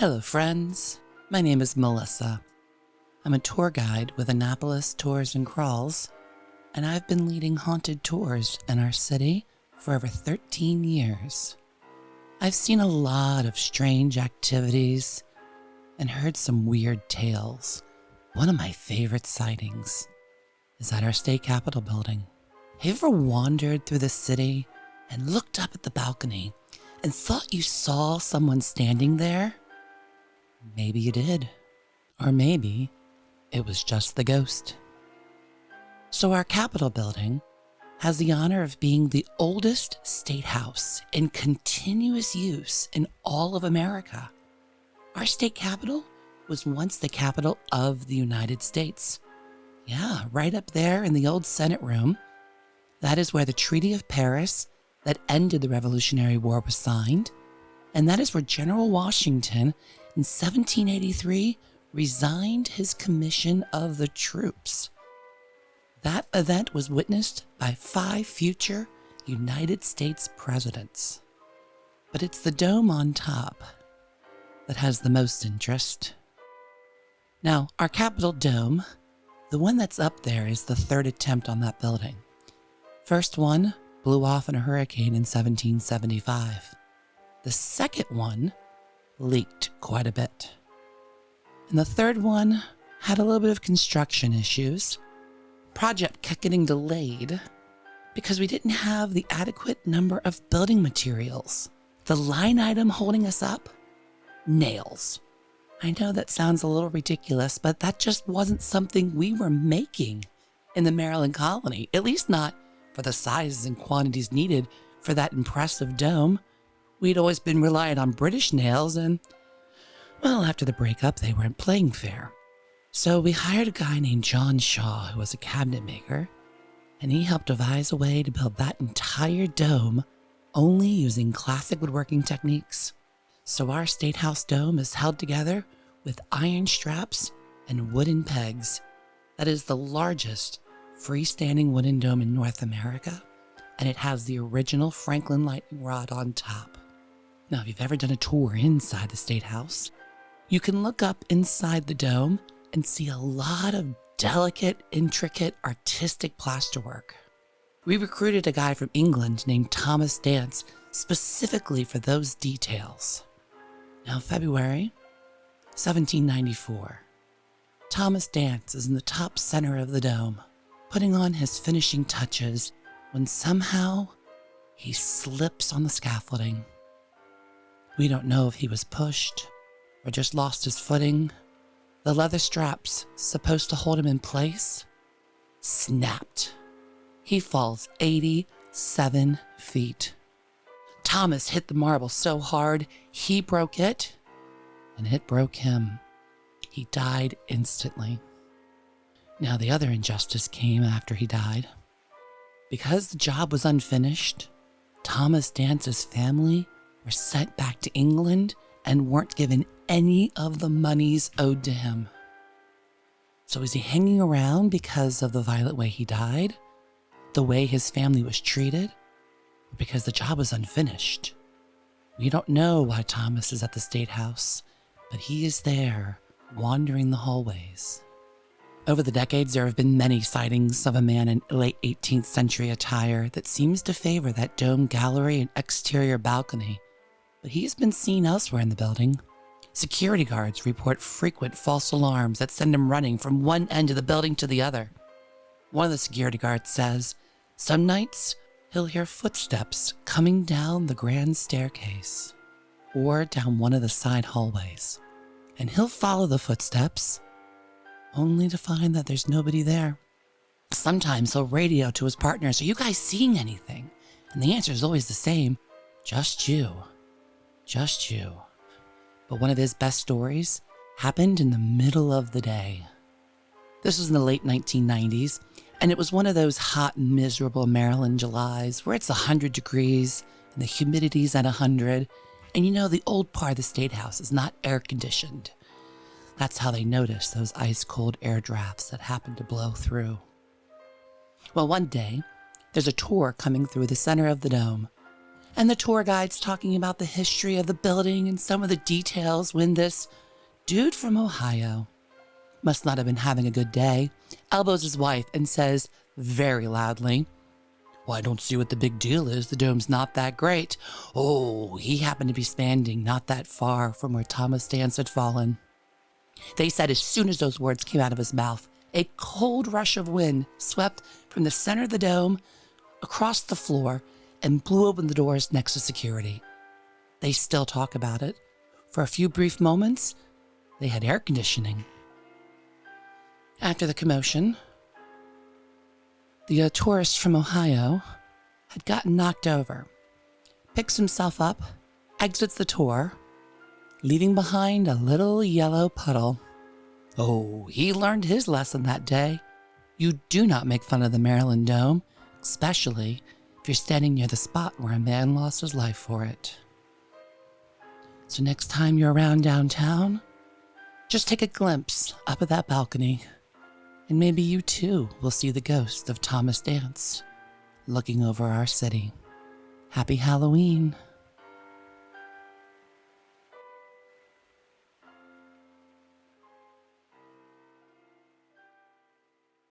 Hello, friends. My name is Melissa. I'm a tour guide with Annapolis Tours and Crawls, and I've been leading haunted tours in our city for over 13 years. I've seen a lot of strange activities and heard some weird tales. One of my favorite sightings is at our state capitol building. Have you ever wandered through the city and looked up at the balcony and thought you saw someone standing there? Maybe you did. Or maybe it was just the ghost. So our Capitol building has the honor of being the oldest state house in continuous use in all of America. Our state capitol was once the capital of the United States. Yeah, right up there in the old Senate room. That is where the Treaty of Paris that ended the Revolutionary War was signed. And that is where General Washington in 1783 resigned his commission of the troops. That event was witnessed by 5 future United States presidents. But it's the dome on top that has the most interest. Now, our Capitol dome, the one that's up there, is the 3rd attempt on that building. First one blew off in a hurricane in 1775. The second one leaked quite a bit. And the third one had a little bit of construction issues. Project kept getting delayed because we didn't have the adequate number of building materials. The line item holding us up? Nails. I know that sounds a little ridiculous, but that just wasn't something we were making in the Maryland colony, at least not for the sizes and quantities needed for that impressive dome. We'd always been reliant on British nails, and, well, after the breakup, they weren't playing fair. So we hired a guy named John Shaw, who was a cabinet maker, and he helped devise a way to build that entire dome only using classic woodworking techniques. So our State House dome is held together with iron straps and wooden pegs. That is the largest freestanding wooden dome in North America, and it has the original Franklin lightning rod on top. Now, if you've ever done a tour inside the State House, you can look up inside the dome and see a lot of delicate, intricate, artistic plasterwork. We recruited a guy from England named Thomas Dance specifically for those details. Now, February 1794. Thomas Dance is in the top center of the dome, putting on his finishing touches, when somehow he slips on the scaffolding. We don't know if he was pushed or just lost his footing. The leather straps supposed to hold him in place snapped. He falls 87 feet. Thomas hit the marble so hard, he broke it, and it broke him. He died instantly. Now, the other injustice came after he died. Because the job was unfinished, Thomas Dance's family were sent back to England and weren't given any of the monies owed to him. So is he hanging around because of the violent way he died, the way his family was treated, or because the job was unfinished? We don't know why Thomas is at the State House, but he is there, wandering the hallways. Over the decades, there have been many sightings of a man in late 18th century attire that seems to favor that dome gallery and exterior balcony, but he's been seen elsewhere in the building. Security guards report frequent false alarms that send him running from one end of the building to the other. One of the security guards says, some nights he'll hear footsteps coming down the grand staircase or down one of the side hallways, and he'll follow the footsteps only to find that there's nobody there. Sometimes he'll radio to his partners, are you guys seeing anything? And the answer is always the same, just you. Just you. But one of his best stories happened in the middle of the day. This was in the late 1990s, and it was one of those hot, miserable Maryland Julys where it's 100 degrees and the humidity's at 100, and you know the old part of the State House is not air conditioned. That's how they notice those ice-cold air drafts that happen to blow through. Well, one day, there's a tour coming through the center of the dome, And the tour guide's talking about the history of the building and some of the details when this dude from Ohio must not have been having a good day, elbows his wife and says very loudly, "Well, I don't see what the big deal is. The dome's not that great." Oh, he happened to be standing not that far from where Thomas Dance had fallen. They said as soon as those words came out of his mouth, a cold rush of wind swept from the center of the dome across the floor and blew open the doors next to security. They still talk about it. For a few brief moments, they had air conditioning. After the commotion, the tourist from Ohio had gotten knocked over, picks himself up, exits the tour, leaving behind a little yellow puddle. Oh, he learned his lesson that day. You do not make fun of the Maryland Dome, especially if you're standing near the spot where a man lost his life for it. So next time you're around downtown, just take a glimpse up at that balcony, and maybe you too will see the ghost of Thomas Dance looking over our city. Happy Halloween.